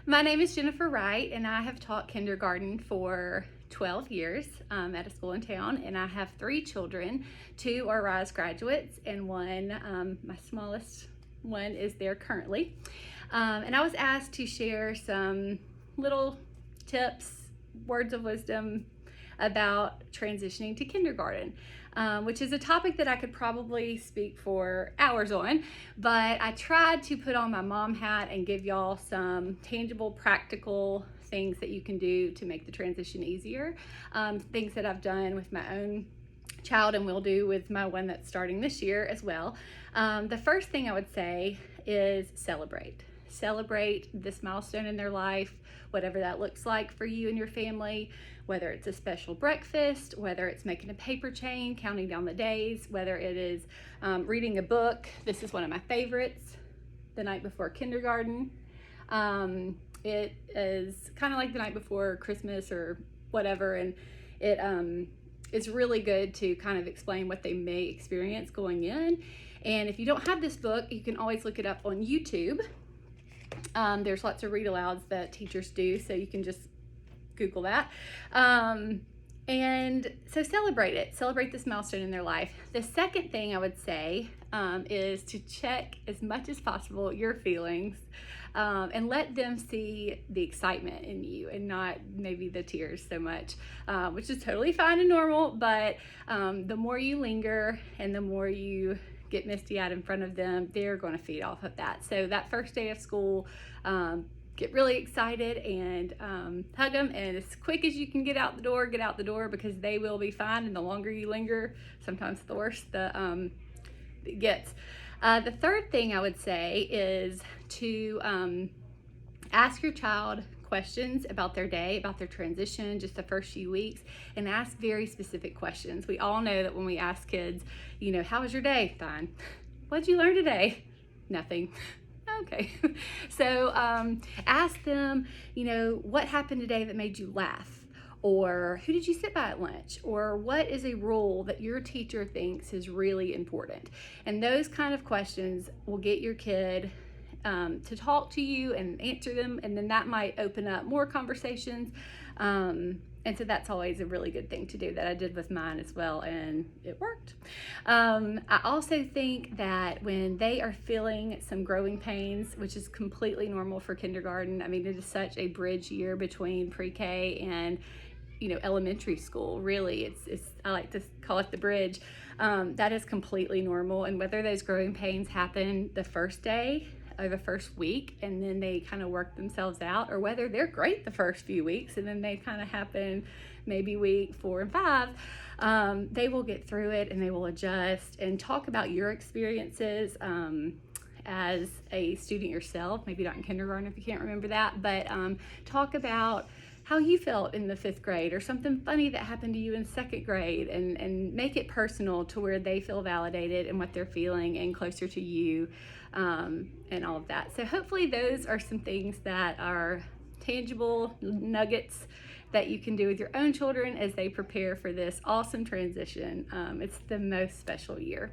My name is Jennifer Wright, and I have taught kindergarten for 12 years at a school in town, and I have 3 children. 2 are RISE graduates, and one, my smallest one, is there currently. And I was asked to share some little tips, words of wisdom about transitioning to kindergarten, which is a topic that I could probably speak for hours on, but I tried to put on my mom hat and give y'all some tangible, practical things that you can do to make the transition easier. Things that I've done with my own child and will do with my one that's starting this year as well. The first thing I would say is celebrate. Celebrate this milestone in their life, whatever that looks like for you and your family, whether it's a special breakfast, whether it's making a paper chain, counting down the days, whether it is reading a book. This is one of my favorites, The Night Before Kindergarten. It is kind of like the night before Christmas or whatever, and it's really good to kind of explain what they may experience going in. And if you don't have this book, you can always look it up on YouTube. There's lots of read alouds that teachers do, so you can just Google that. And so celebrate it. Celebrate this milestone in their life. The second thing I would say is to check as much as possible your feelings and let them see the excitement in you and not maybe the tears so much, which is totally fine and normal, but the more you linger and the more you get misty-eyed in front of them, they're going to feed off of that. So that first day of school, get really excited and hug them, and as quick as you can get out the door, because they will be fine, and the longer you linger, sometimes the worse it gets. The third thing I would say is to ask your child questions about their day, about their transition, just the first few weeks, and ask very specific questions. We all know that when we ask kids, how was your day? Fine. What'd you learn today? Nothing. Okay. So ask them, what happened today that made you laugh? Or who did you sit by at lunch? Or what is a rule that your teacher thinks is really important? And those kind of questions will get your kid to talk to you and answer them, and then that might open up more conversations. And so that's always a really good thing to do, that I did with mine as well, and it worked. I also think that when they are feeling some growing pains, which is completely normal for kindergarten, I mean, it is such a bridge year between pre-K and elementary school. Really, it's I like to call it the bridge. That is completely normal, and whether those growing pains happen the first day or the first week and then they kind of work themselves out, or whether they're great the first few weeks and then they kind of happen maybe week 4 and 5, they will get through it and they will adjust. And talk about your experiences as a student yourself, maybe not in kindergarten if you can't remember that, but talk about how you felt in the 5th grade, or something funny that happened to you in 2nd grade, and make it personal to where they feel validated in what they're feeling and closer to you, and all of that. So hopefully those are some things that are tangible nuggets that you can do with your own children as they prepare for this awesome transition. It's the most special year.